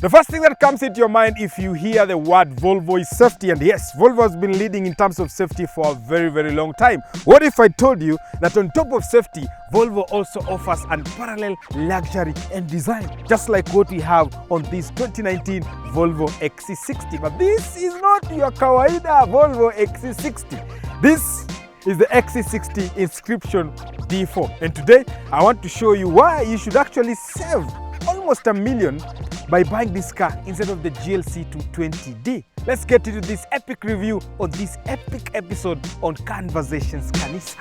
The first thing that comes into your mind if you hear the word Volvo is safety. And yes, Volvo has been leading in terms of safety for a very, very long time. What if I told you that on top of safety, Volvo also offers unparalleled luxury and design, just like what we have on this 2019 Volvo XC60. But this is not your kawaida Volvo XC60. This is the XC60 inscription D4. And today, I want to show you why you should actually save almost $1 million by buying this car instead of the GLC 220D. Let's get into this epic review on this epic episode on Conversations Kanisa.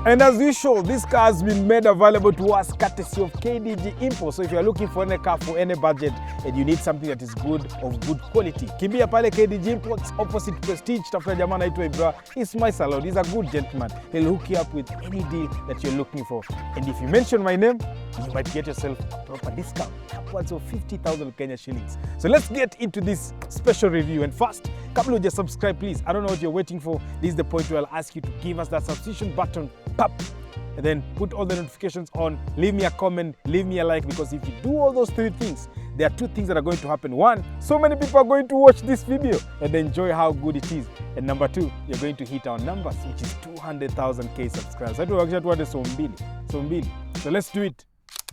And as usual, this car has been made available to us courtesy of KDG Import. So if you're looking for any car for any budget and you need something that is good, of good quality, kimbia pale KDG Imports opposite Prestige. Tafuta jamaa anaitwa Ibra. He's my salon. He's a good gentleman. He'll hook you up with any deal that you're looking for. And if you mention my name, you might get yourself a proper discount, upwards of 50,000 Kenya shillings. So let's get into this special review. And first, kabla uja subscribe, please. I don't know what you're waiting for. This is the point where I'll ask you to give us that subscription button, pop, and then put all the notifications on. Leave me a comment, leave me a like, because if you do all those three things, there are two things that are going to happen. One, so many people are going to watch this video and enjoy how good it is. And number two, you're going to hit our numbers, which is 200,000 K subscribers. So let's do it.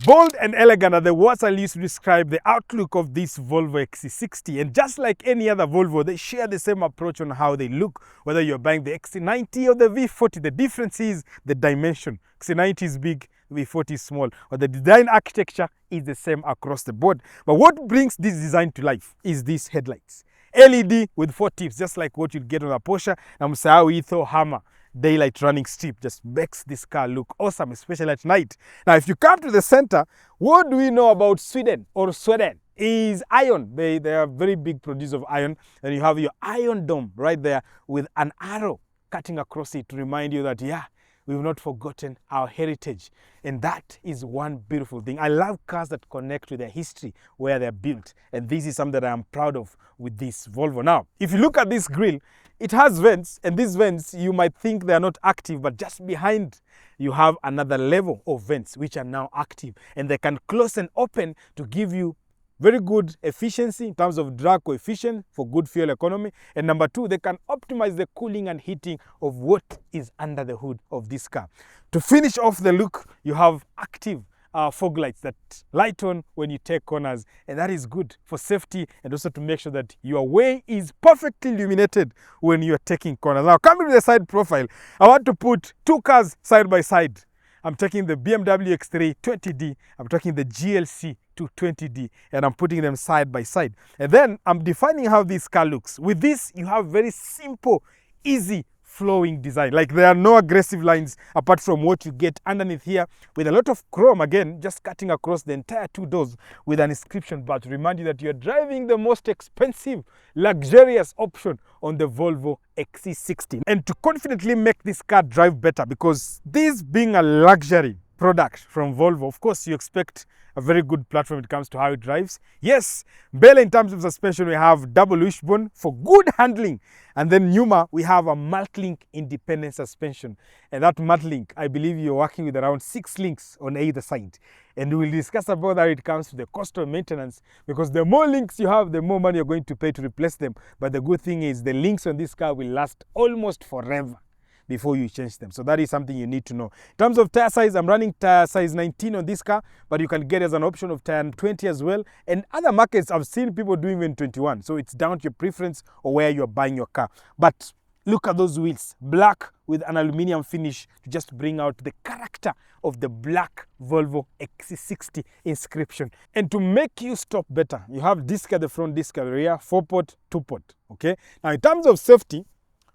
Bold and elegant are the words I'll use to describe the outlook of this Volvo XC60. And just like any other Volvo, they share the same approach on how they look, whether you're buying the XC90 or the V40. The difference is the dimension. XC90 is big, V40 is small, but the design architecture is the same across the board. But what brings this design to life is these headlights. LED with 4 tips, just like what you'd get on a Porsche. And Msao Hammer daylight running strip just makes this car look awesome, especially at night. Now, if you come to the center, what do we know about Sweden or Sweden? Is iron. They are very big producer of iron. And you have your iron dome right there with an arrow cutting across it to remind you that, yeah, we've not forgotten our heritage. And that is one beautiful thing. I love cars that connect to their history, where they're built. And this is something that I'm proud of with this Volvo. Now, if you look at this grille, it has vents, and these vents, you might think they are not active, but just behind you have another level of vents which are now active, and they can close and open to give you very good efficiency in terms of drag coefficient for good fuel economy. And number two, they can optimize the cooling and heating of what is under the hood of this car. To finish off the look, you have active fog lights that light on when you take corners, and that is good for safety and also to make sure that your way is perfectly illuminated when you are taking corners. Now, coming to the side profile, I want to put two cars side by side. I'm taking the BMW X3 20D, I'm taking the GLC 220D, and I'm putting them side by side. And then I'm defining how this car looks. With this, you have very simple, easy, flowing design. Like, there are no aggressive lines apart from what you get underneath here, with a lot of chrome, again, just cutting across the entire two doors with an inscription bar to remind you that you're driving the most expensive, luxurious option on the Volvo XC60. And to confidently make this car drive better, because this being a luxury product from Volvo, of course, you expect a very good platform when it comes to how it drives. Yes, Bella, in terms of suspension, we have double wishbone for good handling. And then Numa, we have a multi-link independent suspension. And that multi-link, I believe you're working with around 6 links on either side. And we'll discuss about that when it comes to the cost of maintenance, because the more links you have, the more money you're going to pay to replace them. But the good thing is the links on this car will last almost forever before you change them. So that is something you need to know. In terms of tire size, I'm running tire size 19 on this car, but you can get as an option of tire 20 as well. And other markets, I've seen people doing even 21. So it's down to your preference or where you're buying your car. But look at those wheels, black with an aluminium finish to just bring out the character of the black Volvo XC60 inscription. And to make you stop better, you have disc at the front, disc at the rear, 4-port, 2-port, okay? Now, in terms of safety,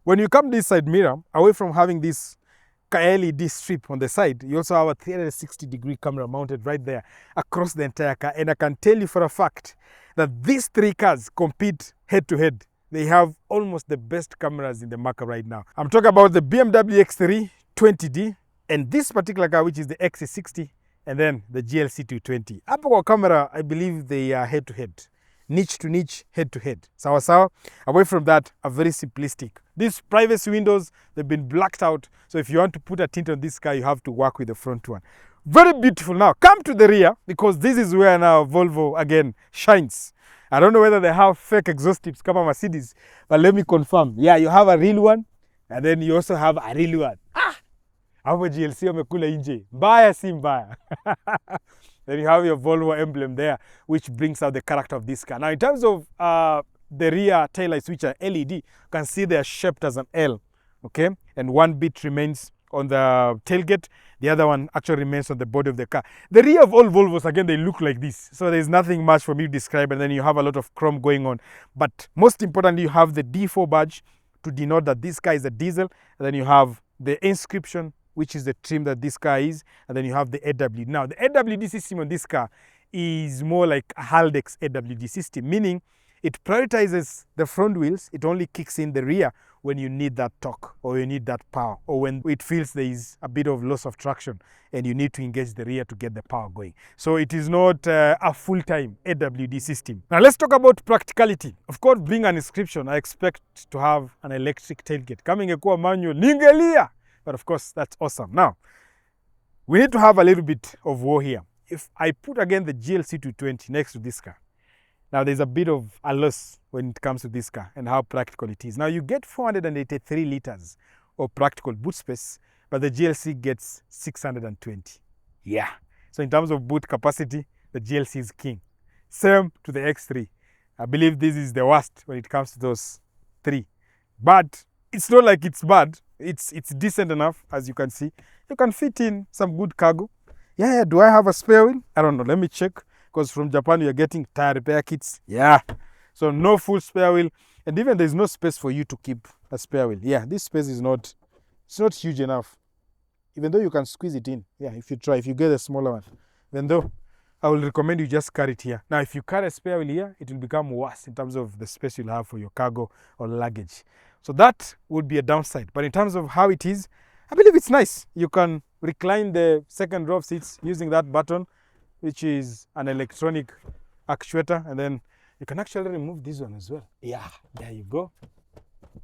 when you come this side mirror, away from having this LED strip on the side. You also have a 360-degree camera mounted right there across the entire car. And I can tell you for a fact that these three cars compete head to head. They have almost the best cameras in the market right now. I'm talking about the BMW X3 20D and this particular car, which is the XC60, and then the GLC 220. Hapo kwa camera, I believe they are head to head. Niche to niche, head to head. Sawa sawa. Away from that, are very simplistic. These privacy windows, they've been blacked out. So if you want to put a tint on this car, you have to work with the front one. Very beautiful. Now, come to the rear, because this is where now Volvo again shines. I don't know whether they have fake exhaust tips come Mercedes, but let me confirm. Yeah, you have a real one, and then you also have a real one. Hapo GLC wamekula nje. Mbaya si mbaya. Then you have your Volvo emblem there, which brings out the character of this car. Now, in terms of the rear taillights, which are LED, you can see they are shaped as an L, okay? And one bit remains on the tailgate. The other one actually remains on the body of the car. The rear of all Volvos, again, they look like this. So there's nothing much for me to describe, and then you have a lot of chrome going on. But most importantly, you have the D4 badge to denote that this car is a diesel. And then you have the inscription, which is the trim that this car is, and then you have the AWD. Now, the AWD system on this car is more like a Haldex AWD system, meaning it prioritizes the front wheels. It only kicks in the rear when you need that torque or you need that power, or when it feels there is a bit of loss of traction and you need to engage the rear to get the power going. So it is not a full-time AWD system. Now let's talk about practicality. Of course, being an inscription, I expect to have an electric tailgate. Coming a manual, ningelia. But of course, that's awesome. Now, we need to have a little bit of war here. If I put again the GLC 220 next to this car, now there's a bit of a loss when it comes to this car and how practical it is. Now you get 483 liters of practical boot space, but the GLC gets 620. Yeah. So in terms of boot capacity, the GLC is king. Same to the X3. I believe this is the worst when it comes to those three. But it's not like it's bad. It's decent enough, as you can see. You can fit in some good cargo. Yeah, do I have a spare wheel? I don't know. Let me check. Because from Japan, you're getting tire repair kits. Yeah. So no full spare wheel. And even there's no space for you to keep a spare wheel. Yeah, this space is not huge enough. Even though you can squeeze it in. Yeah, if you try. If you get a smaller one. Even though I will recommend you just carry it here. Now, if you carry a spare wheel here, it will become worse in terms of the space you'll have for your cargo or luggage. So that would be a downside. But in terms of how it is, I believe it's nice. You can recline the second row of seats using that button, which is an electronic actuator. And then you can actually remove this one as well. Yeah, there you go.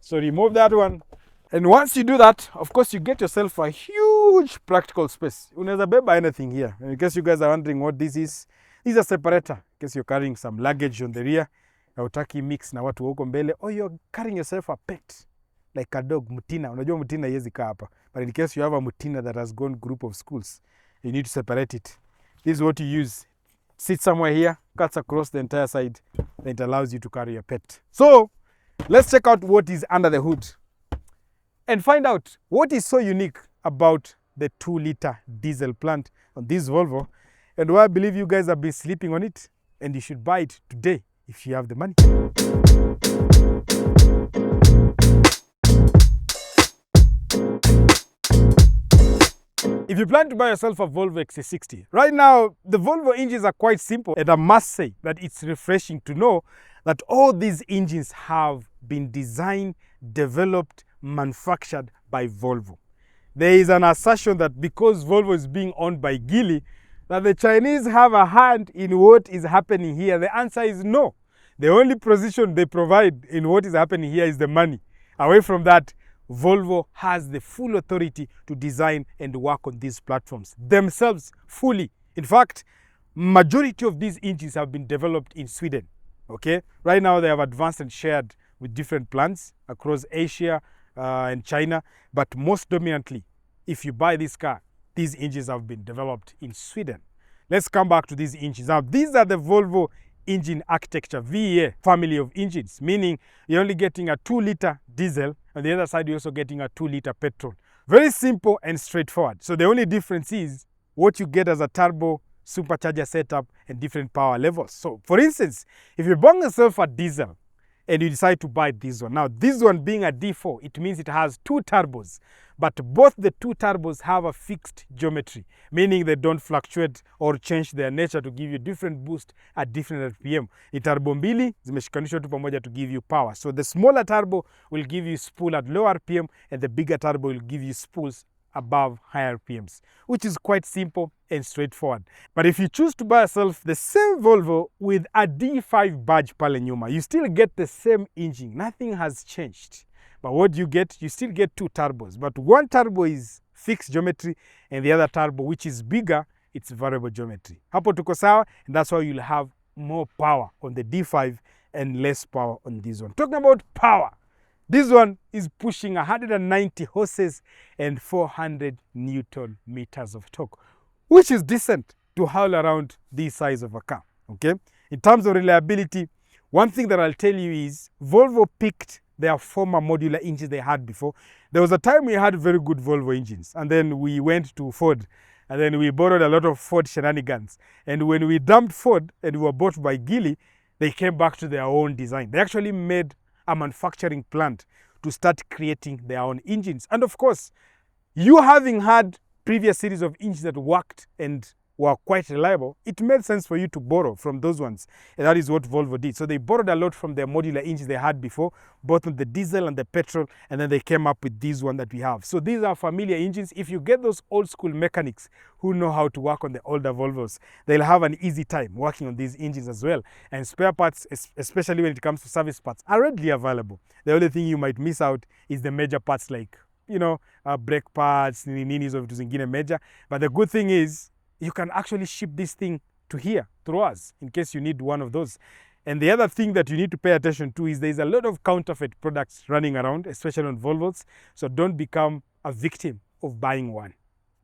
So remove that one. And once you do that, of course, you get yourself a huge practical space. Unaweza beba anything here. And in case you guys are wondering what this is a separator. In case you're carrying some luggage on the rear, hautaki mix na watu huko mbele, or you're carrying yourself a pet, like a dog, mutina. Unajua mutina haiwezi kaa hapa. But in case you have a mutina that has gone group of schools, you need to separate it. This is what you use. Sit somewhere here, cuts across the entire side, and it allows you to carry your pet. So, let's check out what is under the hood and find out what is so unique about the 2-liter diesel plant on this Volvo, and why I believe you guys have been sleeping on it, and you should buy it today if you have the money. If you plan to buy yourself a Volvo XC60, right now the Volvo engines are quite simple, and I must say that it's refreshing to know that all these engines have been designed, developed, manufactured by Volvo. There is an assertion that because Volvo is being owned by Geely, that the Chinese have a hand in what is happening here. The answer is no. The only position they provide in what is happening here is the money. Away from that, Volvo has the full authority to design and work on these platforms themselves fully. In fact, majority of these engines have been developed in Sweden. Okay, right now they have advanced and shared with different plants across Asia and China, but most dominantly, if you buy this car, these engines have been developed in Sweden. Let's come back to these engines. Now, these are the Volvo engine architecture, VEA family of engines, meaning you're only getting a 2-liter diesel. On the other side, you're also getting a 2-liter petrol. Very simple and straightforward. So the only difference is what you get as a turbo supercharger setup and different power levels. So for instance, if you bang yourself a diesel, and you decide to buy this one. Now, this one being a D4, it means it has 2 turbos, but both the 2 turbos have a fixed geometry, meaning they don't fluctuate or change their nature to give you different boost at different RPM. Ni turbo mbili zimeshikanishwa tu pamoja to give you power. So the smaller turbo will give you spool at low RPM, and the bigger turbo will give you spools above higher RPMs, which is quite simple and straightforward. But if you choose to buy yourself the same Volvo with a D5 badge pale nyuma, you still get the same engine. Nothing has changed. But what you get, you still get 2 turbos. But one turbo is fixed geometry, and the other turbo, which is bigger, it's variable geometry. Hapo tuko sawa, and that's why you'll have more power on the D5 and less power on this one. Talking about power, this one is pushing 190 horses and 400 Newton meters of torque, which is decent to haul around this size of a car, okay? In terms of reliability, one thing that I'll tell you is Volvo picked their former modular engines they had before. There was a time we had very good Volvo engines, and then we went to Ford, and then we borrowed a lot of Ford shenanigans. And when we dumped Ford and we were bought by Geely, they came back to their own design. They actually made a manufacturing plant to start creating their own engines. And of course, you having had previous series of engines that worked and were quite reliable, it made sense for you to borrow from those ones. And that is what Volvo did. So they borrowed a lot from their modular engines they had before, both on the diesel and the petrol, and then they came up with this one that we have. So these are familiar engines. If you get those old school mechanics who know how to work on the older Volvos, they'll have an easy time working on these engines as well. And spare parts, especially when it comes to service parts, are readily available. The only thing you might miss out is the major parts like, brake pads, ninis of zingine major. But the good thing is, you can actually ship this thing to here through us in case you need one of those. And the other thing that you need to pay attention to is there's a lot of counterfeit products running around, especially on Volvos. So don't become a victim of buying one,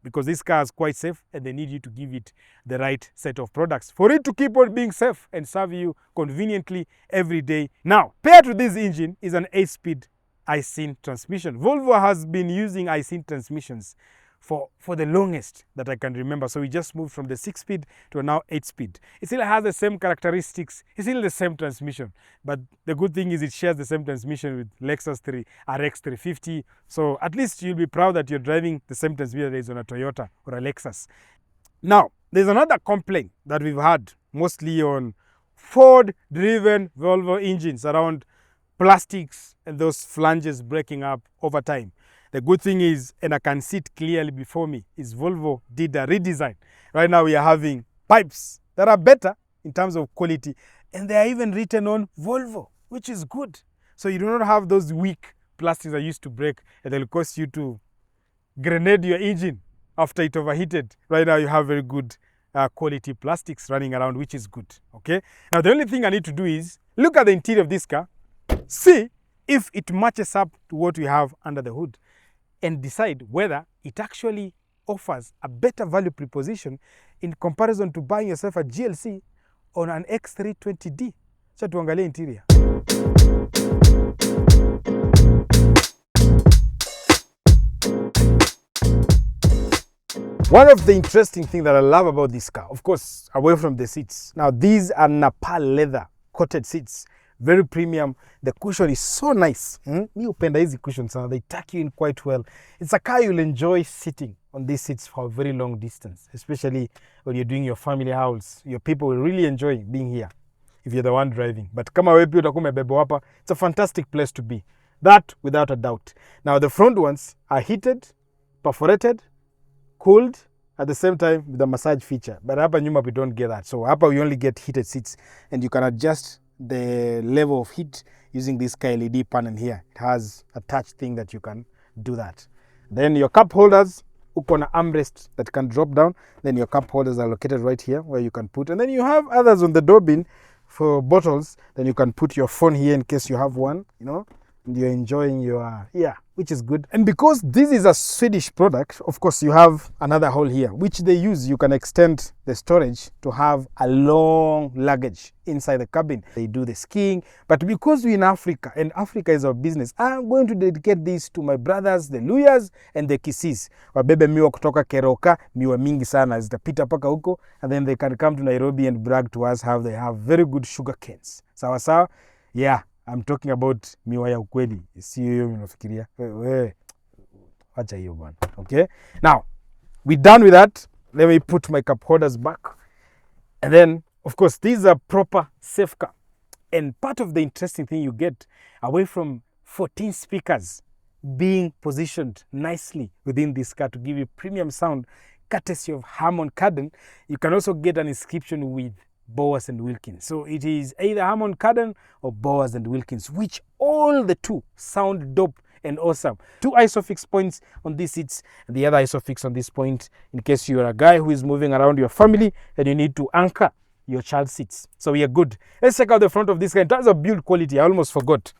because this car is quite safe and they need you to give it the right set of products for it to keep on being safe and serve you conveniently every day. Now, paired to this engine is an 8-speed ICE transmission. Volvo has been using ICE transmissions for the longest that I can remember. So we just moved from the 6-speed to a now 8-speed. It still has the same characteristics. It's still the same transmission. But the good thing is it shares the same transmission with Lexus RX 350. So at least you'll be proud that you're driving the same transmission that is on a Toyota or a Lexus. Now, there's another complaint that we've had mostly on Ford-driven Volvo engines around plastics and those flanges breaking up over time. The good thing is, and I can see it clearly before me, is Volvo did a redesign. Right now we are having pipes that are better in terms of quality, and they are even written on Volvo, which is good. So you do not have those weak plastics that used to break and they'll cause you to grenade your engine after it overheated. Right now you have very good quality plastics running around, which is good, okay? Now the only thing I need to do is look at the interior of this car, see if it matches up to what we have under the hood, and decide whether it actually offers a better value proposition in comparison to buying yourself a GLC on an X320D. So tuangalie interior. One of the interesting things that I love about this car, of course, away from the seats. Now, these are Napal leather coated seats. Very premium. The cushion is so nice. Mi upenda hizi cushions, they tuck you in quite well. It's a car you'll enjoy sitting on these seats for a very long distance, especially when you're doing your family house. Your people will really enjoy being here if you're the one driving. But kama wewe pia utakuwa umebeba hapa, it's a fantastic place to be. That without a doubt. Now the front ones are heated, perforated, cooled at the same time with a massage feature. But hapa nyuma we don't get that. So hapa we only get heated seats, and you can adjust the level of heat using this LED panel here. It has a touch thing that you can do that. Then your cup holders, uko na armrest that can drop down. Then your cup holders are located right here where you can put. And then you have others on the door bin for bottles. Then you can put your phone here in case you have one, and you're enjoying your, which is good. And because this is a Swedish product, of course, you have another hole here, which they use. You can extend the storage to have a long luggage inside the cabin. They do the skiing, but because we're in Africa, and Africa is our business, I'm going to dedicate this to my brothers, the Luyas and the Kisis. Wabebe miwa kutoka Keroka, miwa mingi sana zitapita paka huko, and then they can come to Nairobi and brag to us how they have very good sugar canes. Sawa sawa? Yeah. I'm talking about miwa ya ukweli. Sio hiyo unafikiria. Acha hiyo bwana. Okay? Now, we're done with that. Let me put my cup holders back. And then, of course, these are proper safe car. And part of the interesting thing you get, away from 14 speakers being positioned nicely within this car to give you premium sound, courtesy of Harman Kardon, you can also get an inscription with Bowers and Wilkins. So it is either Harman Kardon or Bowers and Wilkins, which all the two sound dope and awesome. 2 isofix points on these seats, and the other isofix on this point in case you're a guy who is moving around your family and you need to anchor your child seats. So we are good. Let's check out the front of this guy. In terms of build quality, I almost forgot.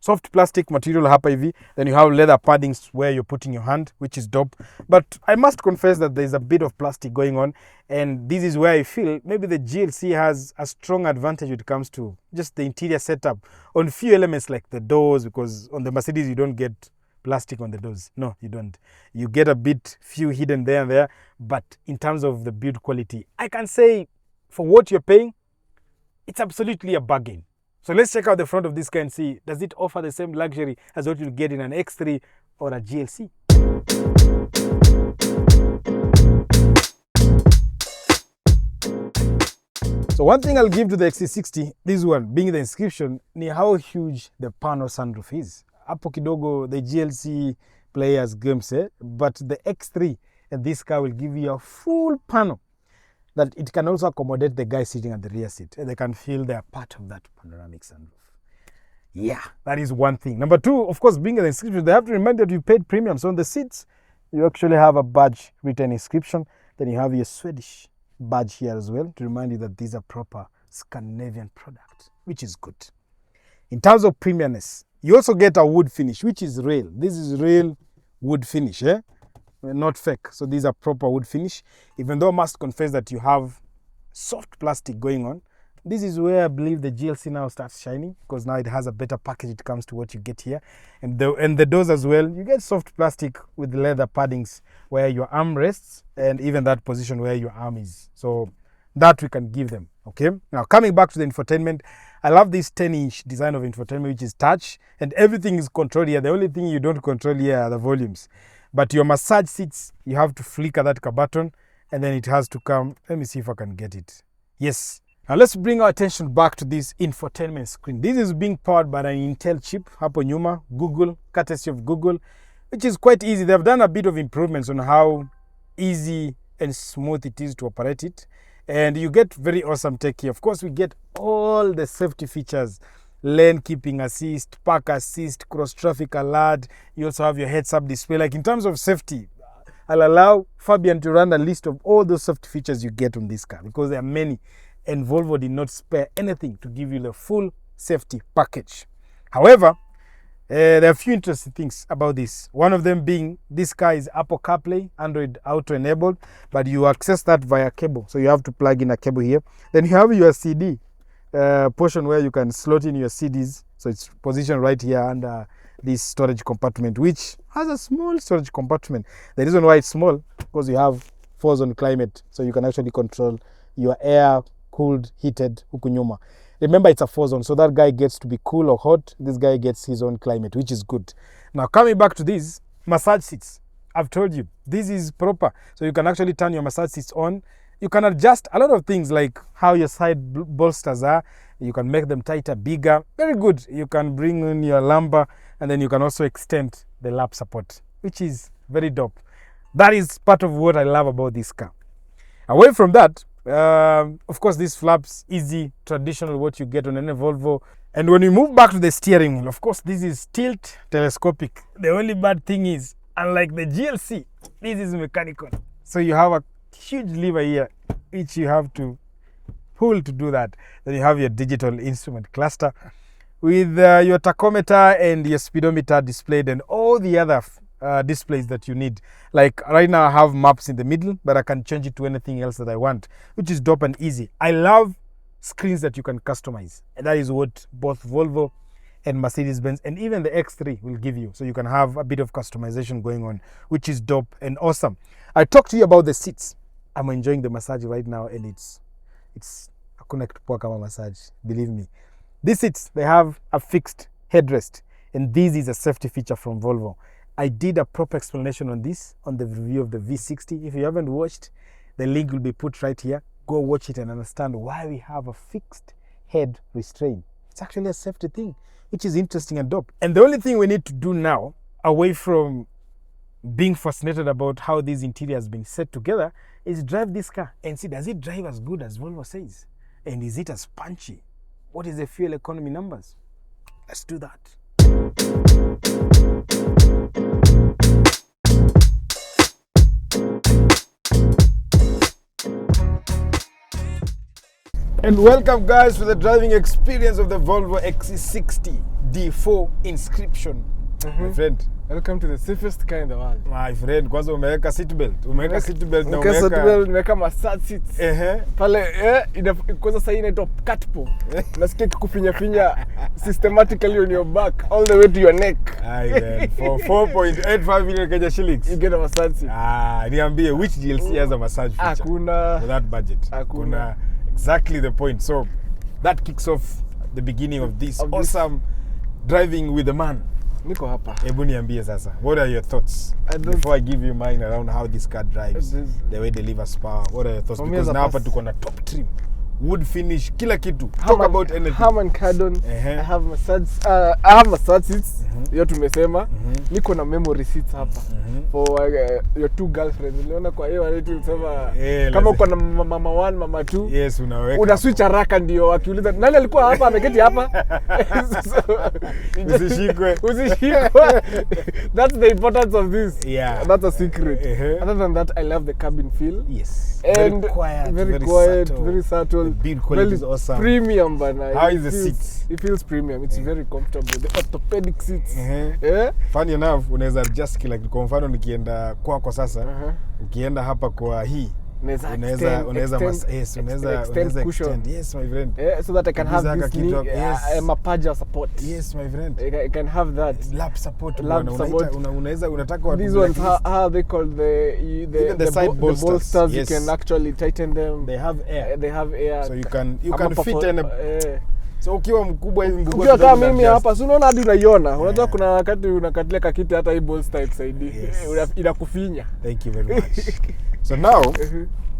Soft plastic material hapa hivi. Then you have leather paddings where you're putting your hand, which is dope. But I must confess that there's a bit of plastic going on. And this is where I feel maybe the GLC has a strong advantage when it comes to just the interior setup on few elements like the doors, because on the Mercedes you don't get plastic on the doors. No, you don't. You get a bit few hidden there and there. But in terms of the build quality, I can say for what you're paying, it's absolutely a bargain. So let's check out the front of this car and see, does it offer the same luxury as what you'll get in an X3 or a GLC? So one thing I'll give to the XC60, this one being the inscription, ni how huge the panel sunroof is. Hapo kidogo the GLC players games, but the X3 and this car will give you a full panel that it can also accommodate the guy sitting at the rear seat, and they can feel they are part of that panoramic sunroof. Yeah, that is one thing. Number two, of course, being an inscription, they have to remind that you paid premium. So on the seats, you actually have a badge written inscription. Then you have your Swedish badge here as well to remind you that these are proper Scandinavian products, which is good. In terms of premiumness, you also get a wood finish, which is real. This is real wood finish, not fake. So these are proper wood finish. Even though I must confess that you have soft plastic going on, this is where I believe the GLC now starts shining, because now it has a better package. It comes to what you get here, and the doors as well. You get soft plastic with leather paddings where your arm rests, and even that position where your arm is. So that we can give them. Okay. Now coming back to the infotainment, I love this 10-inch design of infotainment, which is touch, and everything is controlled here. The only thing you don't control here are the volumes. But your massage seats, you have to flicker that button, and then it has to come. Let me see if I can get it. Yes. Now let's bring our attention back to this infotainment screen. This is being powered by an Intel chip, hapo nyuma, Google, courtesy of Google, which is quite easy. They've done a bit of improvements on how easy and smooth it is to operate it. And you get very awesome tech here. Of course, we get all the safety features. Lane keeping assist, park assist, cross traffic alert. You also have your heads-up display. Like in terms of safety, I'll allow Fabian to run a list of all those safety features you get on this car, because there are many, and Volvo did not spare anything to give you the full safety package. However, there are a few interesting things about this. One of them being this car is Apple CarPlay, Android Auto enabled, but you access that via cable. So you have to plug in a cable here. Then you have your CD portion where you can slot in your CDs. So it's positioned right here under this storage compartment, which has a small storage compartment. The reason why it's small, because you have 4-zone climate, so you can actually control your air cooled, heated huku nyuma. Remember, it's a 4-zone, so that guy gets to be cool or hot. This guy gets his own climate, which is good. Now coming back to these massage seats, I've told you this is proper, so you can actually turn your massage seats on. You can adjust a lot of things, like how your side bolsters are. You can make them tighter, bigger. Very good. You can bring in your lumbar, and then you can also extend the lap support, which is very dope. That is part of what I love about this car. Away from that, of course, these flaps, easy, traditional, what you get on any Volvo. And when we move back to the steering wheel, of course, this is tilt telescopic. The only bad thing is, unlike the GLC, this is mechanical. So you have a huge lever here, which you have to pull to do that. Then you have your digital instrument cluster with your tachometer and your speedometer displayed, and all the other displays that you need. Like right now I have maps in the middle, but I can change it to anything else that I want, which is dope and easy. I love screens that you can customize, and that is what both Volvo and Mercedes-Benz and even the X3 will give you. So you can have a bit of customization going on, which is dope and awesome. I talked to you about the seats. I'm enjoying the massage right now, and it's a connect poa kama massage, believe me. These seats, they have a fixed headrest, and this is a safety feature from Volvo. I did a proper explanation on this on the review of the V60. If you haven't watched, the link will be put right here. Go watch it and understand why we have a fixed head restraint. It's actually a safety thing, which is interesting and dope. And the only thing we need to do now, away from being fascinated about how this interior has been set together, is drive this car and see, does it drive as good as Volvo says? And is it as punchy? What is the fuel economy numbers? Let's do that. And welcome guys to the driving experience of the Volvo XC60 D4 inscription. My friend, welcome to the safest car in the world. My friend, kwanza umeweka seatbelt. Umeweka seatbelt na umeweka seatbelt, umeweka massage seats. Pale kwanza sasa inaitwa catpo. Nasikia kufinya systematically on your back all the way to your neck. Man, for 4.85 million Kenya shillings. You get a massage seat. Niambie which GLC has a massage feature? Hakuna. For that budget. Hakuna. Exactly the point. So that kicks off the beginning of this awesome driving with the man. Niko hapa. Hebu niambie sasa. What are your thoughts before I give you mine around how this car drives, the way it delivers power? What are your thoughts? Because now hapa tuko na top trim, wood finish, kila kitu. Talk about anything. Harman Kardon. I have massage seats. Hiyo tumesema. Niko na memory seats hapa. For your two girlfriends. Uliona kwa hiyo wale tulisema kama uko na mama 1, mama 2. Yes, unaweka. Una switch haraka ndio wakiuliza nani alikuwa hapa ameketi hapa. Usishikwe. That's the importance of this. Yeah. That's a secret. Other than that, I love the cabin feel. Yes. And very quiet, subtle. very subtle. The build quality is awesome. Premium, bana. How is the seat? It feels premium. It's very comfortable. The orthopedic seats. Funny enough, unaweza adjust kila kitu. Kwa mfano nikienda kwako sasa, ukienda hapa kwa hii, unaweza extend. Yes, my friend. So that I can have this knee, mapaja support. Yes, my friend. I can have that. Lap support. Unataka these ones, how they call the side bolsters. Yes. You can actually tighten them. They have air. So you can fit in so ukiwa mkubwa hivi ukiwa kama mimi hapa si unaona hadi unaiona. Unajua kuna wakati unakatilia kakiti hata hii bolster XID inakufinya. Thank you very much. So now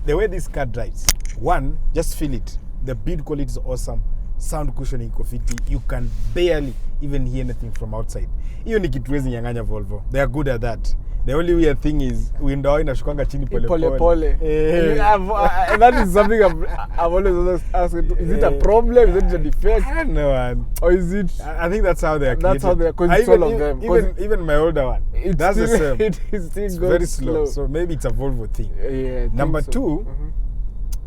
the way this car drives, one, just feel it. The build quality is awesome. Sound cushioning iko fiti. You can barely even hear anything from outside. Hiyo ni kitu wezi nyang'anya Volvo. They are good at that. The only weird thing is window inashukanga chini pole. That is something I've always asked. Is it a problem? Is it a defect? I don't know, man. Or is it? I think that's how they are created. That's how they are control of them. Even my older one. That's the same. It still goes very slow. So maybe it's a Volvo thing. Yeah. Number two,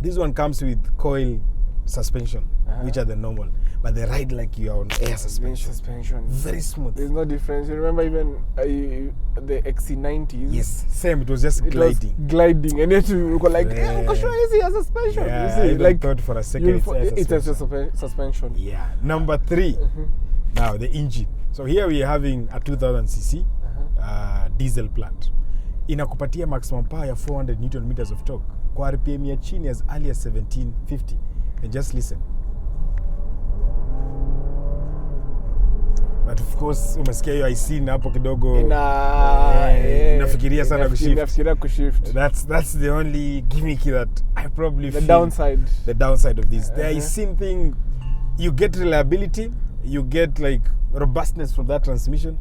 this one comes with coil suspension, which are the normal, but they ride like you are on air suspension. Very smooth. There's no difference. You remember even the XC90s? Yes, same. It was just gliding. And yet you go like, easy as suspension. Yeah, you see, like thought for a second it's a suspension. Yeah. Number three, now the engine. So here we are having a 2000cc diesel plant. Inakupatia maximum power ya 400 Newton meters of torque. Kwa RPM ya chini as early as 1750. And just listen. But of course, umesikia hiyo IC na hapo kidogo nafikiria sana kushift. That's the only gimmick that I probably feel. The downside of this. The IC thing, you get reliability, you get like robustness from that transmission,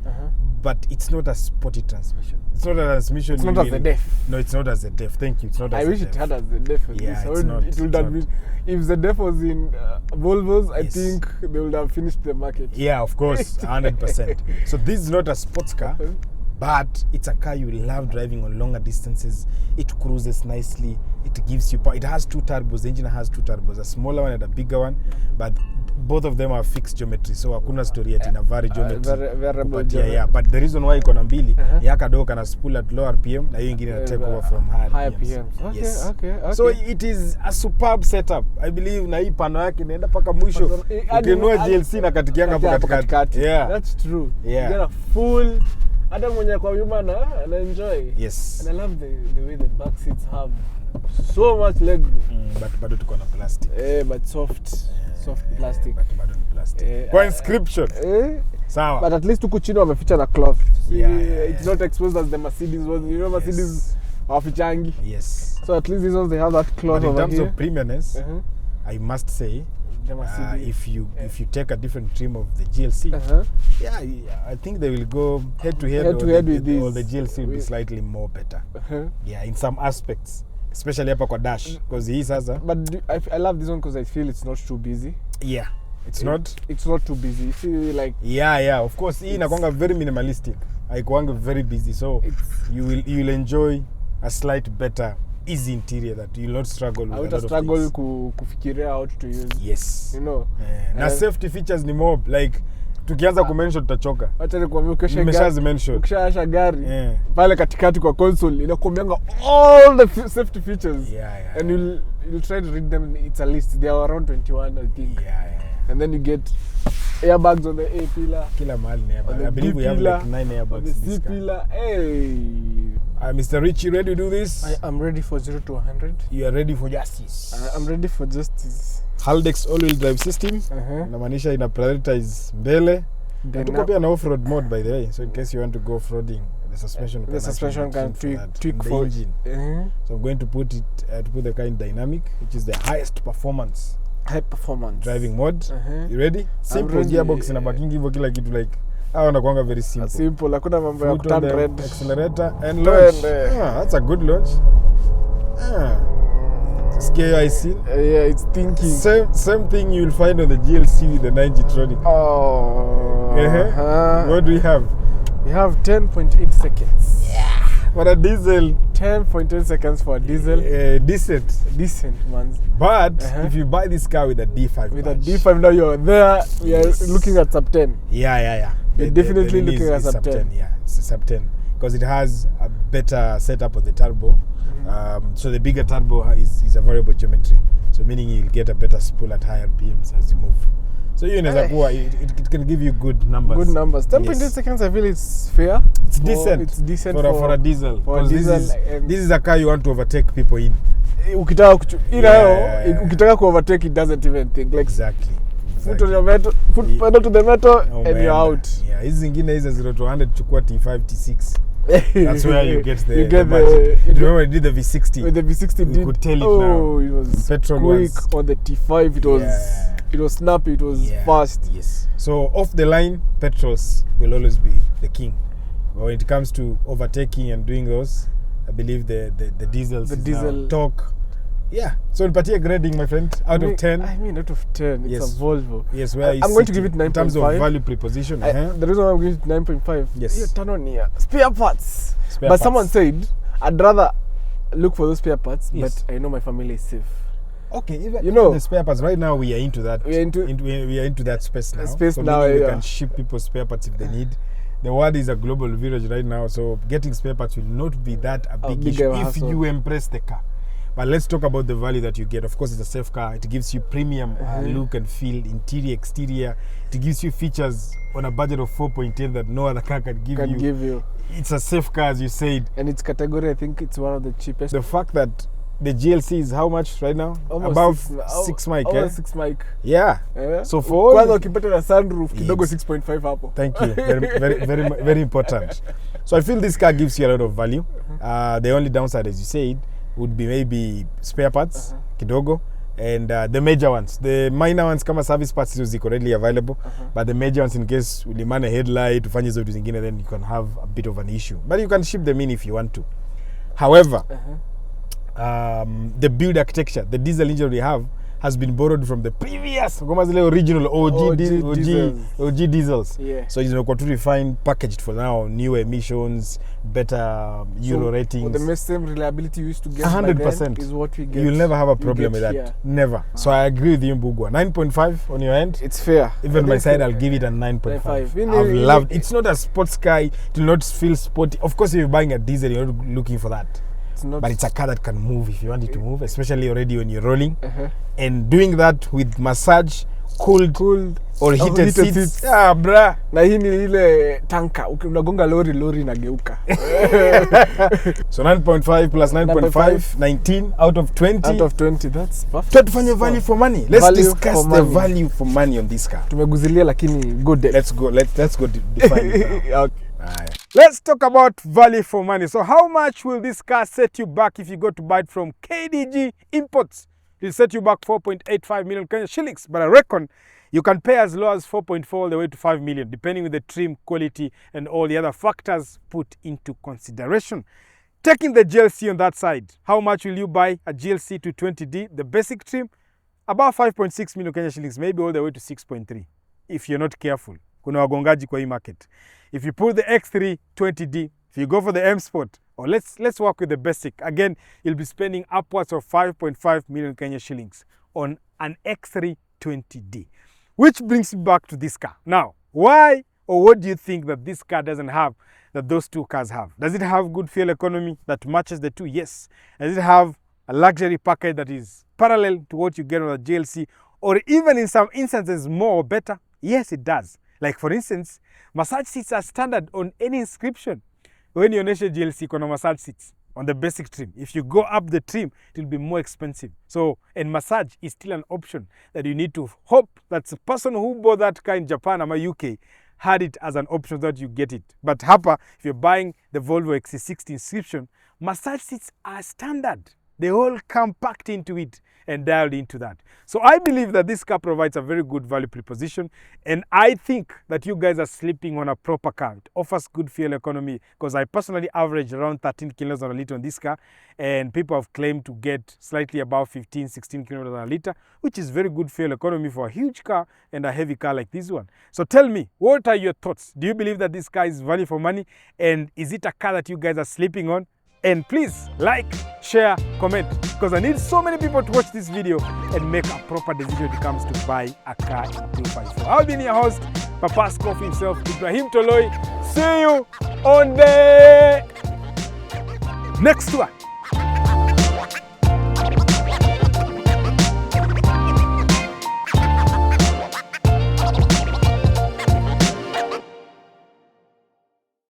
but it's not a sporty transmission. It's not a transmission. It's not as a def. No, it's not as a def. Thank you. It's not as a def. I wish it had as a def. Yeah, it's not. It would have been. If the def was in Volvos, I think they would have finished the market. Yeah, of course, 100%. So this is not a sports car, but it's a car you love driving on longer distances. It cruises nicely. It gives you power. It has two turbos. The engine has two turbos, a smaller one and a bigger one, but both of them are fixed geometry. So hakuna story at in a very geometry. Variable geometry. Yeah, but the reason why iko na mbili, ya kadogo kana spool at low RPM, na hiyo ingine na take over from high RPM. Okay. So it is a superb setup. I believe na hii pano yake inaenda paka mwisho. Ukinunua GLC na katikianga hapo katikati. Yeah. That's true. Yeah. You get a full hata mwenye kwa nyuma na enjoy. Yes. And I love the way the back seats have so much leg room. But bado tuko na plastic. But soft. soft plastic. But bado ni plastic. Kwa inscription. Sawa. But at least huku chini wameficha na cloth. It's not exposed as the Mercedes was. You know Mercedes wafichangi. Yes. So at least these ones they have that cloth over here. In terms of premiumness, I must say, if you take a different trim of the GLC, I think they will go head to head with this. Or the GLC will be slightly more better. Yeah, in some aspects, especially hapa kwa dash, because he sasa. But I love this one because I feel it's not too busy. Yeah, it's not too busy. You feel like of course, hii inakuanga very minimalistic. Haikuanga very busy, so you will enjoy a slight better easy interior that you'll not struggle with. I would struggle kufikiria how to use. Yes. You know. Na safety features ni mob, like tukianza kumention tutachoka. Acha nikwambie ukishaasha gari pale katikati kwa console inakuambianga all the safety features. And you'll try to read them. It's a list. They are around 21, I think. And then you get airbags on the A pillar. Kila mahali ni airbag. I believe we have like 9 airbags. The C pillar. Hey. Mr. Richie, ready to do this? I am ready for 0 to 100. You are ready for justice. I'm ready for justice. Haldex all-wheel drive system. Inamaanisha ina prioritize mbele. Tuko pia na off-road mode by the way, so in case you want to go off-roading, the suspension can tweak for engine. So I'm going to put it to put the car in dynamic, which is the highest performance. High performance driving mode. You ready? Simple gearbox inabakingi hivyo kila kitu like wanakuanga very simple. Simple, hakuna mambo ya turn red. Accelerator and launch. That's a good launch. Scare I see. Yeah, it's thinking. Same thing you'll find on the GLC with the 9G-tronic. What do we have? We have 10.8 seconds. For a diesel, 10.8 seconds for a diesel. Decent, man. But if you buy this car with a D5, with a D5 now you're there. We are looking at sub 10. Yeah. We're definitely looking at sub 10. Yeah, it's sub 10 because it has a better setup of the turbo. So the bigger turbo is a variable geometry. So meaning you'll get a better spool at higher RPMs as you move. So you know, it can give you good numbers. 10.8 seconds, I feel it's fair. It's decent. It's decent for a diesel. For a diesel, this is a car you want to overtake people in. Ukitaka ku overtake, it doesn't even think. Like exactly. Foot on your metal, foot pedal to the metal, and you're out. Yeah, hizi zingine hizi 0 to 100 chukua T5, T6. That's where you get the remember I did the V60. With the V60 you could tell it now. It was petrol quick on the T5. It was snappy, it was fast. Yes. So off the line, petrols will always be the king. But when it comes to overtaking and doing those, I believe the diesels now torque. Yeah. So nipatie grading, my friend, out of 10. I mean, out of 10. It's a Volvo. Yes, where I'm going to give it 9.5. In terms of value preposition. The reason why I'm giving it 9.5. Yes. Turn on here. Spare parts. Someone said, I'd rather look for those spare parts, but I know my family is safe. Okay, even the spare parts. Right now, we are into that. We are into that space now. We can ship people spare parts if they need. The world is a global village right now, so getting spare parts will not be that a big issue if you embrace the car. But let's talk about the value that you get. Of course, it's a safe car. It gives you premium look and feel, interior, exterior. It gives you features on a budget of 4.8 that no other car can give you. It's a safe car, as you said. And its category, I think it's one of the cheapest. The fact that the GLC is how much right now? Almost above 6 mic. Almost 6 mic. Yeah. So for kwanza ukipata na sunroof kidogo 6.5 hapo. Thank you. Very important. So I feel this car gives you a lot of value. The only downside, as you said, would be maybe spare parts kidogo, and the major ones. The minor ones kama service parts ziko readily available, but the major ones, in case ulimana headlight ufanye zote zingine, then you can have a bit of an issue, but you can ship them in if you want to. However, the build architecture, the diesel engine we have has been borrowed from the previous original OG diesels. So it's not to refine, packaged for now, new emissions, better Euro ratings. The same reliability you used to get 100% is what we get. You'll never have a problem with that. Here. Never. So I agree with you, Mbugwa. 9.5 on your end. It's fair. Even my side, I'll give it a 9.5. I've loved it. It's not a sports car. It will not feel sporty. Of course, if you're buying a diesel, you're not looking for that. But it's a car that can move if you want it to move, especially already when you're rolling. And doing that with massage, cooled or heated seats. Ah, bruh. Na hii ni ile tanka, unagonga lori inageuka. So 9.5 plus 9.5, 19 out of 20. Out of 20, that's perfect. Tutafanya value for money. Let's discuss the value for money on this car. Tumeguzilia lakini good day. Let's go define it now. Okay. Let's talk about value for money. So how much will this car set you back if you go to buy it from KDG Imports? It'll set you back 4.85 million Kenya shillings, but I reckon you can pay as low as 4.4 all the way to 5 million, depending on the trim, quality, and all the other factors put into consideration. Taking the GLC on that side, how much will you buy a GLC to 20D, the basic trim? About 5.6 million Kenya shillings, maybe all the way to 6.3, if you're not careful. Kuna wagongaji kwa hii market. If you pull the X3 20D, if you go for the M Sport, or let's work with the basic, again, you'll be spending upwards of 5.5 million Kenya shillings on an X3 20D. Which brings me back to this car. Now, why or what do you think that this car doesn't have that those two cars have? Does it have good fuel economy that matches the two? Yes. Does it have a luxury package that is parallel to what you get on a GLC, or even in some instances more or better? Yes, it does. Like for instance, massage seats are standard on any inscription. When you onyesha GLC kuna massage seats on the basic trim. If you go up the trim, it will be more expensive. So, and massage is still an option that you need to hope that the person who bought that car in Japan or UK had it as an option that you get it. But hapa, if you're buying the Volvo XC60 inscription, massage seats are standard. They all come packed into it and dialed into that. So I believe that this car provides a very good value proposition, and I think that you guys are sleeping on a proper car. It offers good fuel economy, because I personally average around 13 kilos on a liter on this car, and people have claimed to get slightly above 15, 16 kilos on a liter, which is very good fuel economy for a huge car and a heavy car like this one. So tell me, what are your thoughts? Do you believe that this car is value for money, and is it a car that you guys are sleeping on? And please like, share, comment, because I need so many people to watch this video and make a proper decision when it comes to buy a car in 254. I've been your host, Papa's Coffee himself, Ibrahim Toloi. See you on the next one.